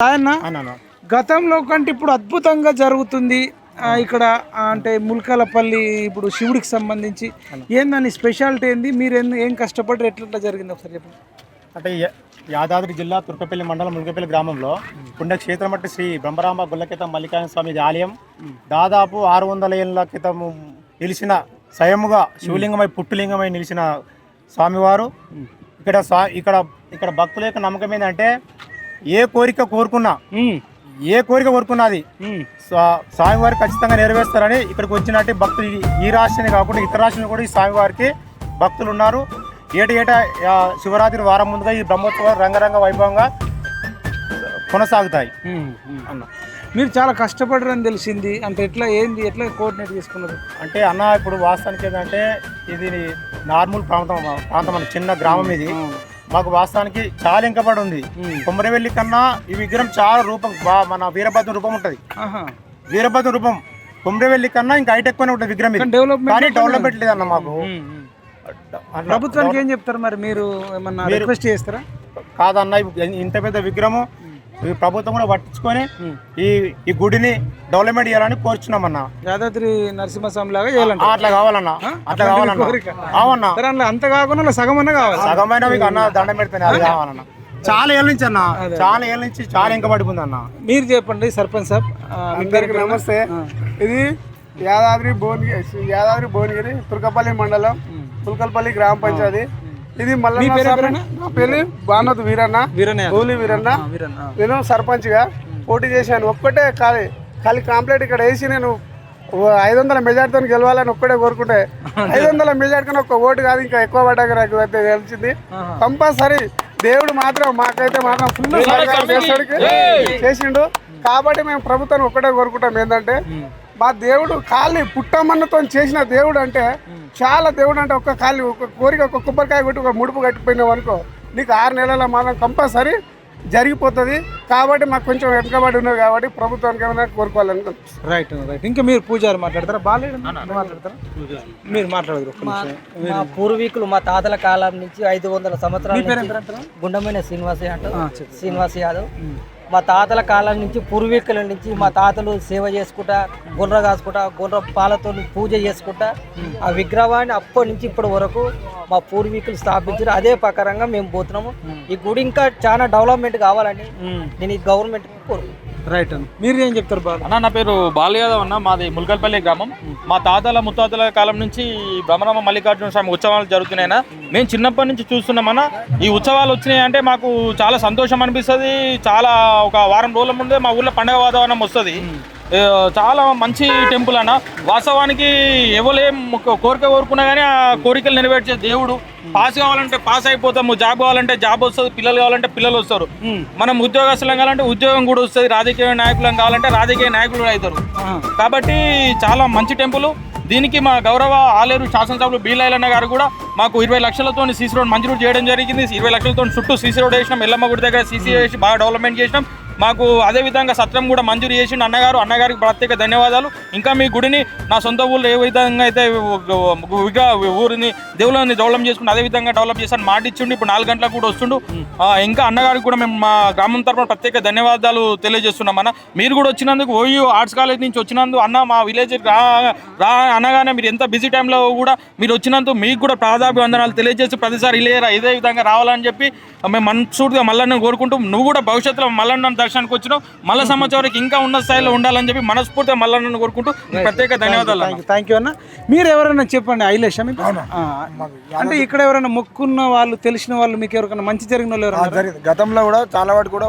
ఆయన గతంలో కంటే ఇప్పుడు అద్భుతంగా జరుగుతుంది ఇక్కడ అంటే ముల్కలపల్లి ఇప్పుడు శివుడికి సంబంధించి ఏందని స్పెషాలిటీ ఏంది మీరు ఏం కష్టపడి ఎట్లా జరిగింది ఒకసారి చెప్పండి. అంటే యాదాద్రి జిల్లా తుర్కపల్లి మండలం ముల్కపల్లి గ్రామంలో పుణ్యక్షేత్రం అంటే శ్రీ బ్రహ్మరాంబ గుల్లకేత మల్లికార్జున స్వామి ఆలయం దాదాపు 600 ఏళ్ళ క్రితం నిలిచిన స్వయముగా శివలింగమై పుట్టులింగమై నిలిచిన స్వామివారు. ఇక్కడ భక్తుల యొక్క నమ్మకం ఏంటంటే ఏ కోరిక కోరుకున్నది స్వామివారు ఖచ్చితంగా నెరవేరుస్తారని ఇక్కడికి వచ్చినట్టు భక్తులు ఈ రాష్ట్రాన్ని కాకుండా ఇతర రాష్ట్రాలు కూడా ఈ స్వామివారికి భక్తులు ఉన్నారు. ఏటా శివరాత్రి వారం ముందుగా ఈ బ్రహ్మోత్సవాలు రంగరంగ వైభవంగా కొనసాగుతాయి. అన్న మీరు చాలా కష్టపడరని తెలిసింది అంటే ఎట్లా కోఆర్డినేట్ చేసుకున్నారు అంటే అన్న ఇప్పుడు వాస్తవానికి ఏంటంటే ఇది నార్మల్ ప్రాంతం మన చిన్న గ్రామం ఇది. మాకు వాస్తవానికి చాలా ఇంకబడి ఉంది. కొమ్మరవెల్లి కన్నా ఈ విగ్రహం చాలా రూపం మన వీరభద్ర రూపం ఉంటుంది. వీరభద్ర రూపం కొమ్మరవెల్లి కన్నా ఇంకా హైట్ ఎక్కువనే ఉంటుంది విగ్రహం కానీ డెవలప్మెంట్ లేదన్న మాకు. ప్రభుత్వానికి ఏం చెప్తారు మరి మీరు ఏమన్నా రిక్వెస్ట్ చేస్తారా? కాదన్న ఇంత పెద్ద విగ్రహం ఈ ప్రభుత్వం కూడా పట్టించుకొని ఈ గుడిని డెవలప్మెంట్ చేయాలని కోరుచున్నామన్నా. యాదాద్రి నరసింహస్వామి లాగా చేయాలంట. అట్లా కావాలన్నా అవునా అంత కాకుండా సగమన్నా కావాలి. సగమైన మీకు అన్న దండం పెడితేనే అది కావాలన్నా. చాలా ఏళ్ళ నుంచి అన్న చాలా ఇంకా పడిపోయింది అన్న. మీరు చెప్పండి సర్పంచ్ సాబ్. అందరికి నమస్తే. ఇది యాదాద్రి భువనగిరి తుర్కపల్లి మండలం పుల్కల్పల్లి గ్రామ పంచాయతీ. ఇది మళ్ళీ నా పేరు బానోత్ వీరన్న గోలి వీరన్న. నేను సర్పంచ్ గా పోటీ చేశాను. ఒక్కటే ఖాళీ కాంప్లైంట్ ఇక్కడ వేసి నేను 500 మెజార్టీతో గెలవాలని ఒక్కడే కోరుకుంటే 500 మెజార్టీ కన్నా ఒక్క ఓటు కాదు ఇంకా ఎక్కువ పడ్డాక నాకు అయితే తెలిసింది. కంపల్సరీ దేవుడు మాకైతే ఫుల్ చేసిండు. కాబట్టి మేము ప్రభుత్వాన్ని ఒక్కటే కోరుకుంటాం ఏంటంటే మా దేవుడు ఖాళీ పుట్టమన్నతో చేసిన దేవుడు అంటే చాలా దేవుడు అంటే ఒక కోరిక ఒక కొబ్బరికాయ కొట్టి ఒక ముడుపు కట్టిపోయినావు అనుకో నీకు 6 నెలల మాత్రం కంపల్సరీ జరిగిపోతుంది. కాబట్టి మాకు కొంచెం వెనకబడి ఉన్నది కాబట్టి ప్రభుత్వానికి ఏమైనా కోరుకోవాలనుకుంటున్నాం. రైట్. ఇంకా మీరు పూజారి మాట్లాడతారా? బాగాలేదు మాట్లాడతారా? మీరు మాట్లాడదు. మా పూర్వీకులు మా తాతల కాలం నుంచి 500 సంవత్సరాల గుండమైన శ్రీనివాస్ యాదవ్. మా తాతల కాలం నుంచి పూర్వీకుల నుంచి మా తాతలు సేవ చేసుకుంటా గుర్ర కాసుకుంటా గుర్ర పాలతో పూజ చేసుకుంటా ఆ విగ్రహాన్ని అప్పటి నుంచి ఇప్పటి వరకు మా పూర్వీకులు స్థాపించారు. అదే ప్రకారంగా మేము పోతున్నాము. ఈ గుడి ఇంకా చాలా డెవలప్మెంట్ కావాలని నేను ఈ గవర్నమెంట్ కోరుకుంటున్నాను. రైట్ అన్న. మీరు ఏం చెప్తారు బాబు? అన్న నా పేరు బాలు యాదవ్ అన్న. మాది ముల్కల్పల్లి గ్రామం. మా తాతల ముత్తాతల కాలం నుంచి బ్రహ్మరామ మల్లికార్జున స్వామి ఉత్సవాలు జరుగుతున్నాయన్నా. మేము చిన్నప్పటి నుంచి చూస్తున్నామన్నా. ఈ ఉత్సవాలు వచ్చినాయి అంటే మాకు చాలా సంతోషం అనిపిస్తుంది. చాలా ఒక వారం రోజుల ముందే మా ఊళ్ళో పండగ వాతావరణం వస్తుంది. చాలా మంచి టెంపుల్ అన్న. వాస్తవానికి ఎవరేం కోరిక కోరుకున్నా కానీ ఆ కోరికలు నెరవేర్చే దేవుడు. పాస్ కావాలంటే పాస్ అయిపోతాము, జాబ్ కావాలంటే జాబ్ వస్తుంది, పిల్లలు కావాలంటే పిల్లలు వస్తారు. మనం ఉద్యోగస్తులం కావాలంటే ఉద్యోగం కూడా వస్తుంది, రాజకీయ నాయకులం కావాలంటే రాజకీయ నాయకులు కూడా అవుతారు. కాబట్టి చాలా మంచి టెంపుల్. దీనికి మా గౌరవ ఆలేరు శాసనసభ్యులు బీలైలన్న గారు కూడా మాకు 20 లక్షలతో సీసీ రోడ్ మంజూరు చేయడం జరిగింది. 20 లక్షలతో చుట్టూ సీసీ రోడ్ వేసినాం. ఎల్లమ్మ గుడి దగ్గర సీసీ వేసి బాగా డెవలప్మెంట్ చేసినాం. మాకు అదేవిధంగా సత్రం కూడా మంజూరు చేసిండు అన్నగారికి ప్రత్యేక ధన్యవాదాలు. ఇంకా మీ గుడిని నా సొంత ఊళ్ళో ఏ విధంగా అయితే ఊరిని దేవుళ్ళని డెవలప్ చేసుకుంటూ అదేవిధంగా డెవలప్ చేస్తాను మాట ఇచ్చిండు. ఇప్పుడు 4 గంటలకు కూడా వస్తుండు. ఇంకా అన్నగారికి కూడా మేము మా గ్రామం తరఫున ప్రత్యేక ధన్యవాదాలు తెలియజేస్తున్నాం. అన్న మీరు కూడా వచ్చినందుకు ఓయూ ఆర్ట్స్ కాలేజ్ నుంచి వచ్చినందుకు అన్న మా విలేజ్ రా అనగానే మీరు ఎంత బిజీ టైంలో కూడా మీరు వచ్చినందుకు మీకు కూడా ప్రాధాన్యవందనాలు తెలియజేసి ప్రతిసారి ఇదే విధంగా రావాలని చెప్పి మేము మనస్ఫూర్తిగా మల్లన్న కోరుకుంటూ నువ్వు కూడా భవిష్యత్తులో మల్లన్న దర్శనానికి వచ్చినావు మల్ల సంవత్సరానికి ఇంకా ఉన్న స్థాయిలో ఉండాలని చెప్పి మనస్ఫూర్తిగా మల్లన్నను కోరుకుంటూ ప్రత్యేక ధన్యవాదాలు. థ్యాంక్ యూ అన్న. మీరు ఎవరైనా చెప్పండి ఐలేష్ అంటే ఇక్కడ ఎవరైనా మొక్కున్న వాళ్ళు తెలిసిన వాళ్ళు మీకు ఎవరికైనా మంచి జరిగిన వాళ్ళు గతంలో కూడా చాలా వాటి కూడా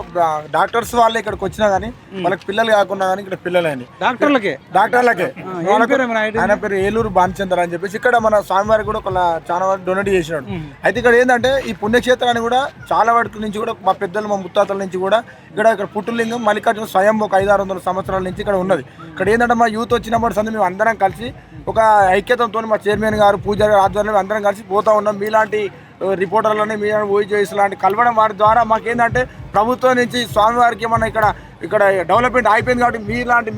డాక్టర్స్ వాళ్ళు ఇక్కడికి వచ్చినా గానీ వాళ్ళకి పిల్లలు కాకుండా కానీ ఇక్కడ పిల్లలని డాక్టర్లకే ఆయన పేరు ఏలూరు భానుచంద్ర అని చెప్పేసి ఇక్కడ మన స్వామివారికి కూడా చాలా వరకు డొనేట్ చేసినాడు. అయితే ఇక్కడ ఏంటంటే ఈ పుణ్యక్షేత్రాన్ని కూడా చాలా వాటి నుంచి కూడా మా పెద్దలు మా ముత్తాతల నుంచి కూడా ఇక్కడ పుట్టులింగం మల్లికార్జున స్వయం ఒక 500-600 సంవత్సరాల నుంచి ఇక్కడ ఉన్నది. ఇక్కడ ఏంటంటే మా యూత్ వచ్చినప్పుడు సంది మేము అందరం కలిసి ఒక ఐక్యతతో మా చైర్మన్ గారు పూజారి గారు ఆధ్వర్యంలో అందరం కలిసి పోతా ఉన్నాం. మీలాంటి రిపోర్టర్లని మీడియా ఓజేస్ లాంటి కలవడం వారి ద్వారా మాకేంటంటే ప్రభుత్వం నుంచి స్వామివారికి ఏమన్నా ఇక్కడ డెవలప్మెంట్ అయిపోయింది కాబట్టి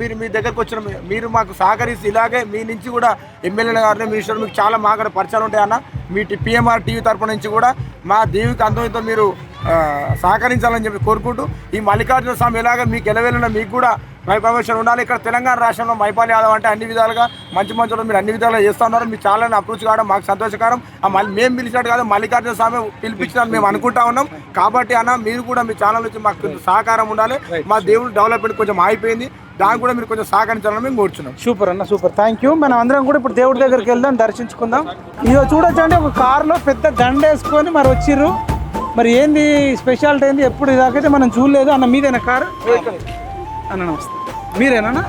మీరు మీ దగ్గరకు వచ్చిన మీరు మాకు సహకరిస్తే ఇలాగే మీ నుంచి కూడా ఎమ్మెల్యేల గారిని మినిస్టర్ మీకు చాలా మా అక్కడ పరిచయాలు ఉంటాయన్న మీ పిఎంఆర్ టీవీ తరపు నుంచి కూడా మా దేవికి అంతంతో మీరు సహకరించాలని చెప్పి కోరుకుంటూ ఈ మల్లికార్జున స్వామి ఎలాగ మీకు ఎలవేళ మీకు కూడా ప్రమోషన్ ఉండాలి. ఇక్కడ తెలంగాణ రాష్ట్రంలో మైపాల్ యాదవ్ అంటే అన్ని విధాలుగా మంచి మీరు అన్ని విధాలుగా చేస్తూ ఉన్నారు. మీరు చాలా అప్రోచ్ కావడం మాకు సంతోషకరం. మేము పిలిచినట్టు కాదు మల్లికార్జున స్వామి పిలిపించినట్టు మేము అనుకుంటా ఉన్నాం. కాబట్టి అన్న మీరు కూడా మీ ఛానల్ నుంచి మాకు సహకారం ఉండాలి. మా దేవుడు డెవలప్మెంట్ కొంచెం ఆగిపోయింది, దానికి కూడా మీరు కొంచెం సహకరించాలని మేము కోరుచున్నాం. సూపర్ అన్న, సూపర్, థ్యాంక్ యూ. మనం అందరం కూడా ఇప్పుడు దేవుడి దగ్గరికి వెళ్దాం, దర్శించుకుందాం. ఇదో చూడొచ్చు అంటే ఒక కారులో పెద్ద దండ వేసుకొని మరి వచ్చిర్రు. మరి ఏంది స్పెషాలిటీ ఏంది ఎప్పుడు ఇదాకైతే మనం చూడలేదు. అన్న మీదేనా కారు? అన్న నమస్తే, మీరేనా?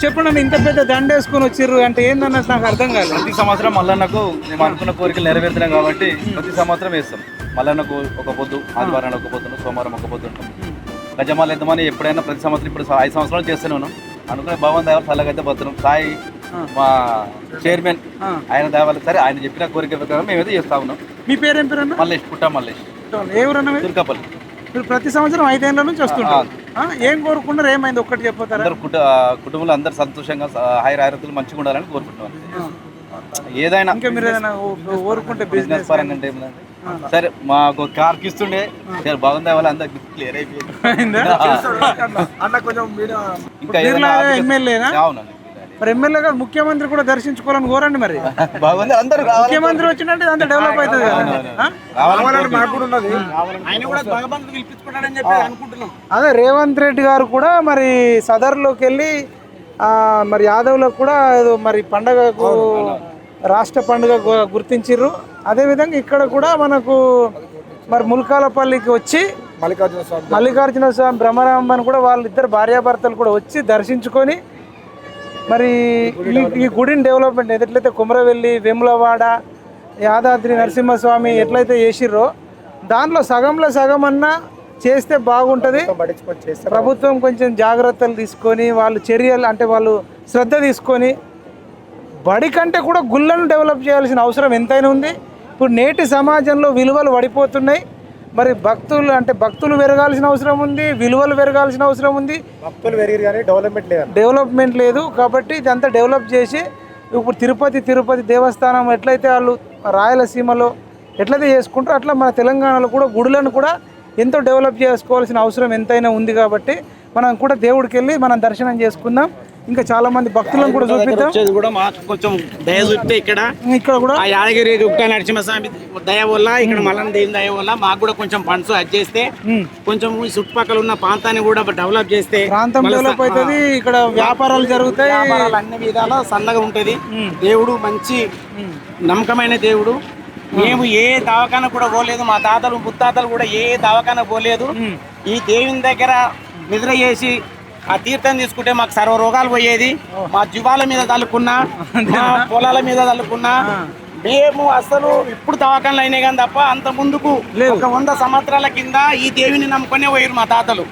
చెప్పండి అన్న, ఇంత పెద్ద దండ వేసుకొని వచ్చిర్రు అంటే ఏందన్నట్టు నాకు అర్థం కాలేదు. ప్రతి సంవత్సరం మల్లన్నకు మేము అనుకున్న కోరికలు నెరవేర్తున్నాం కాబట్టి ప్రతి సంవత్సరం వేస్తాం. మల్లన్నకు ఒక పొద్దు, ఆదివారానికి ఒక పొద్దును, సోమవారం ఒక పొద్దు ఉంటాం. గజమాల ఎద్దమని ఎప్పుడైనా ప్రతి సంవత్సరం ఇప్పుడు 5 సంవత్సరాలు చేస్తూనే ఉన్నాం. అనుకునే భగవాన్ దేవాలి చల్లగైతే బతున్నాం. సాయి మా చైర్మన్ ఆయన దేవాలి, సరే ఆయన చెప్పిన కోరిక ప్రకారం మేమైతే చేస్తా ఉన్నాం. మీ పేరేం పేరు అన్న? మల్లేష్, పుట్ట మల్లేష్, ఎవరన్నా? తుర్కపల్లి. మీరు ప్రతి సంవత్సరం 5 ఏళ్ళ నుంచి వస్తుంటారు. ఏం కోరుకుంటారు? ఏమైంది ఒక్కటి చెప్పతారా? అందరు కుటుంబంలో అందరు సంతోషంగా ఆయురారోగ్యాలు మంచిగా ఉండాలని కోరుకుంటున్నాం. ఏదైనా ఇంకా మీరు ఏదైనా కోరుకుంటే బిజినెస్ పరంగా అంటే సరే మాకు కార్కి ఇస్తుండే సరే బాగుంది వాళ్ళు అందరికి క్లియర్ అయిపోయింది. ఇంకా ఎమ్మెల్యేనా? అవునండి, మరి ఎమ్మెల్యే గారు ముఖ్యమంత్రి కూడా దర్శించుకోవాలని కోరండి. మరి బాగుంది, అందరు ముఖ్యమంత్రి వచ్చినట్టు అంత డెవలప్ అవుతుంది కదా. అదే రేవంత్ రెడ్డి గారు కూడా మరి సదర్లోకి వెళ్ళి మరి యాదవ్లకు కూడా మరి పండగకు రాష్ట్ర పండుగ గుర్తించిర్రు. అదేవిధంగా ఇక్కడ కూడా మనకు మరి ముల్కాలపల్లికి వచ్చి మల్లికార్జున స్వామి బ్రహ్మరాంబని కూడా వాళ్ళిద్దరు భార్యాభర్తలు కూడా వచ్చి దర్శించుకొని మరి ఈ గుడిని డెవలప్మెంట్ ఎట్లయితే కుమరవెల్లి, వేములవాడ, యాదాద్రి నరసింహస్వామి ఎట్లయితే చేసిర్రో దాంట్లో సగంలో సగం అన్నా చేస్తే బాగుంటుంది. ప్రభుత్వం కొంచెం జాగ్రత్తలు తీసుకొని వాళ్ళు చర్యలు అంటే వాళ్ళు శ్రద్ధ తీసుకొని బడి కంటే కూడా గుళ్ళను డెవలప్ చేయాల్సిన అవసరం ఎంతైనా ఉంది. ఇప్పుడు నేటి సమాజంలో విలువలు పడిపోతున్నాయి. మరి భక్తులు పెరగాల్సిన అవసరం ఉంది, విలువలు పెరగాల్సిన అవసరం ఉంది. భక్తులు పెరిగారు కానీ డెవలప్మెంట్ లేదు. కాబట్టి ఇదంతా డెవలప్ చేసి ఇప్పుడు తిరుపతి దేవస్థానం ఎట్లయితే వాళ్ళు రాయలసీమలో ఎట్లయితే చేసుకుంటారో అట్లా మన తెలంగాణలో కూడా గుడులను కూడా ఎంతో డెవలప్ చేసుకోవాల్సిన అవసరం ఎంతైనా ఉంది. కాబట్టి మనం కూడా దేవుడికి వెళ్ళి మనం దర్శనం చేసుకుందాం. ఇంకా చాలా మంది భక్తులను కూడా చూపిద్దాం. కూడా మాకు కొంచెం దయ చూపితే ఇక్కడ కూడా ఆ యాదగిరి గుట్ట నరసింహస్వామి దయ వల్ల ఇక్కడ మల్లన్న దేవి దయ వల్ల మాకు కూడా కొంచెం ఫండ్స్ చేస్తే కొంచెం చుట్టుపక్కల ఉన్న ప్రాంతాన్ని కూడా డెవలప్ చేస్తే ప్రాంతం డెవలప్ అవుతుంది. ఇక్కడ వ్యాపారాలు జరుగుతాయి, అన్ని విధాలా సన్నగా ఉంటది. దేవుడు మంచి నమ్మకమైన దేవుడు. మేము ఏ దవాఖాన కూడా పోలేదు, మా తాతలు ముత్తాతలు కూడా ఏ దవాఖాన పోలేదు. ఈ దేవుని దగ్గర నిద్ర చేసి ఆ తీర్థం తీసుకుంటే మాకు సర్వ రోగాలు పోయేది. మా జీవాల మీద తల్లుకున్నా, మా పొలాల మీద తల్లుకున్నా మేము అసలు ఇప్పుడు దవాఖానలు అయినాయి కానీ తప్ప అంత ముందుకు ఒక 100 సంవత్సరాల కింద ఈ దేవిని నమ్ముకునే పోయారు మా తాతలు.